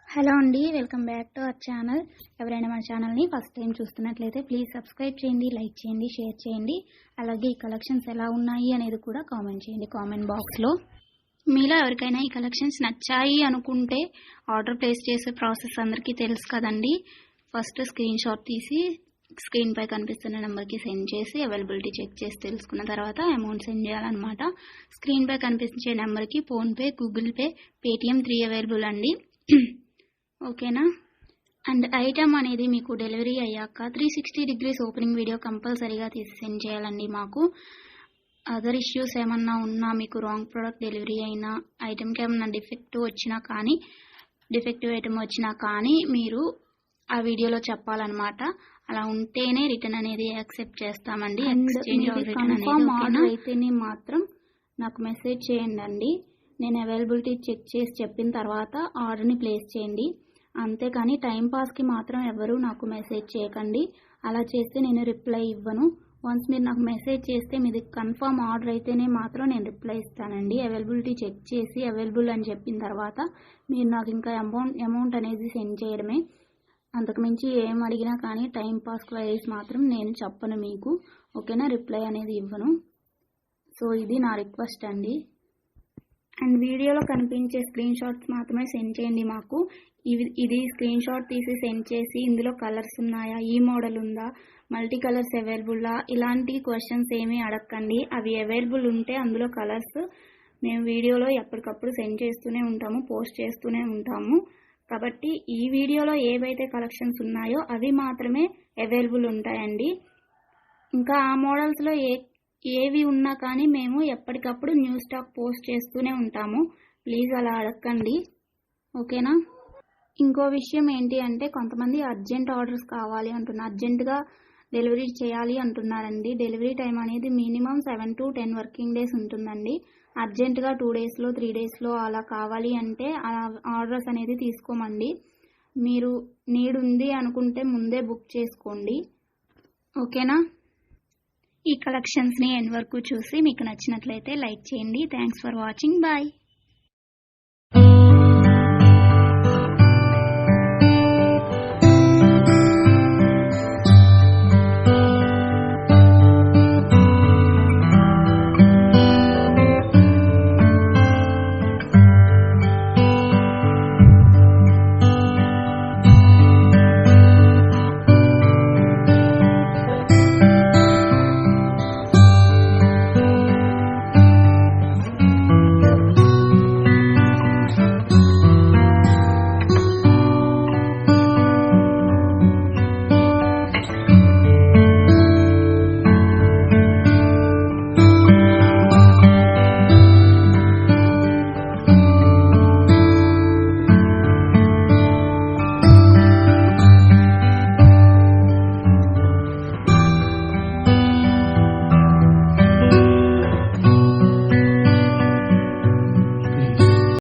Hello అండి, welcome back to our channel. ఎవరైనా మన ఛానల్ని ఫస్ట్ టైం చూస్తున్నట్లయితే ప్లీజ్ సబ్స్క్రైబ్ చేయండి, లైక్ చేయండి, షేర్ చేయండి. అలాగే ఈ కలెక్షన్స్ ఎలా ఉన్నాయి అనేది కూడా కామెంట్ చేయండి కామెంట్ బాక్స్లో. మీలో ఎవరికైనా ఈ కలెక్షన్స్ నచ్చాయి అనుకుంటే ఆర్డర్ ప్లేస్ చేసే ప్రాసెస్ అందరికీ తెలుసు కదండి. ఫస్ట్ స్క్రీన్ షాట్ తీసి స్క్రీన్ పై కనిపిస్తున్న నెంబర్కి సెండ్ చేసి అవైలబిలిటీ చెక్ చేసి తెలుసుకున్న తర్వాత అమౌంట్ సెండ్ చేయాలన్నమాట. స్క్రీన్ పై కనిపించే నెంబర్కి PhonePe, Google pay, Paytm 3 available అండి. ఓకేనా. అండ్ ఐటమ్ అనేది మీకు డెలివరీ అయ్యాక 360 degrees ఓపెనింగ్ వీడియో కంపల్సరీగా తీసి సెండ్ చేయాలండి. మాకు అదర్ ఇష్యూస్ ఏమన్నా ఉన్నా, మీకు రాంగ్ ప్రోడక్ట్ డెలివరీ అయినా, ఐటమ్కి ఏమన్నా డిఫెక్టివ్ ఐటమ్ వచ్చినా కానీ మీరు ఆ వీడియోలో చెప్పాలన్నమాట. అలా ఉంటేనే రిటర్న్ అనేది యాక్సెప్ట్ చేస్తామండి. ఎక్స్చేంజ్ ఆర్డర్ అయితేనే మాత్రం నాకు మెసేజ్ చేయండి. నేను అవైలబిలిటీ చెక్ చేసి చెప్పిన తర్వాత ఆర్డర్ని ప్లేస్ చేయండి. అంతేకాని టైంపాస్కి మాత్రం ఎవరు నాకు మెసేజ్ చేయకండి. అలా చేస్తే నేను రిప్లై ఇవ్వను. వన్స్ మీరు నాకు మెసేజ్ చేస్తే మీది కన్ఫర్మ్ ఆర్డర్ అయితేనే మాత్రం నేను రిప్లై ఇస్తానండి. అవైలబిలిటీ చెక్ చేసి అవైలబుల్ అని చెప్పిన తర్వాత మీరు నాకు ఇంకా అమౌంట్ అనేది సెండ్ చేయడమే. అంతకుమించి ఏం అడిగినా కానీ టైంపాస్ క్వైరీస్ మాత్రం నేను చెప్పను మీకు. ఓకేనా, రిప్లై అనేది ఇవ్వను. సో ఇది నా రిక్వెస్ట్ అండి. అండ్ వీడియోలో కనిపించే స్క్రీన్ షాట్స్ మాత్రమే సెండ్ చేయండి మాకు. ఇది స్క్రీన్ షాట్ తీసి సెండ్ చేసి ఇందులో కలర్స్ ఉన్నాయా, ఈ మోడల్ ఉందా, మల్టీ కలర్స్ అవైలబుల్లా, ఇలాంటి క్వశ్చన్స్ ఏమీ అడగండి. అవి అవైలబుల్ ఉంటే అందులో కలర్స్ మేము వీడియోలో ఎప్పటికప్పుడు సెండ్ చేస్తూనే ఉంటాము, పోస్ట్ చేస్తూనే ఉంటాము. కాబట్టి ఈ వీడియోలో ఏవైతే కలెక్షన్స్ ఉన్నాయో అవి మాత్రమే అవైలబుల్ ఉంటాయండి. ఇంకా ఆ మోడల్స్లో ఏవి ఉన్నా కానీ మేము ఎప్పటికప్పుడు న్యూ స్టాక్ పోస్ట్ చేస్తూనే ఉంటాము. ప్లీజ్ అలా అడగండి. ఓకేనా. ఇంకో విషయం ఏంటి అంటే, కొంతమంది అర్జెంట్ ఆర్డర్స్ కావాలి అంటున్నారు, అర్జెంటుగా డెలివరీ చేయాలి అంటున్నారండి. డెలివరీ టైం అనేది మినిమం 7 to 10 వర్కింగ్ డేస్ ఉంటుందండి. అర్జెంటుగా 2 daysలో 3 daysలో అలా కావాలి అంటే ఆర్డర్స్ అనేది తీసుకోమండి. మీరు నీడ్ ఉంది అనుకుంటే ముందే బుక్ చేసుకోండి. ఓకేనా. ఈ కలెక్షన్స్ని ఎండ్ వరకు చూసి మీకు నచ్చినట్లయితే లైక్ చేయండి. Thanks for watching. బాయ్.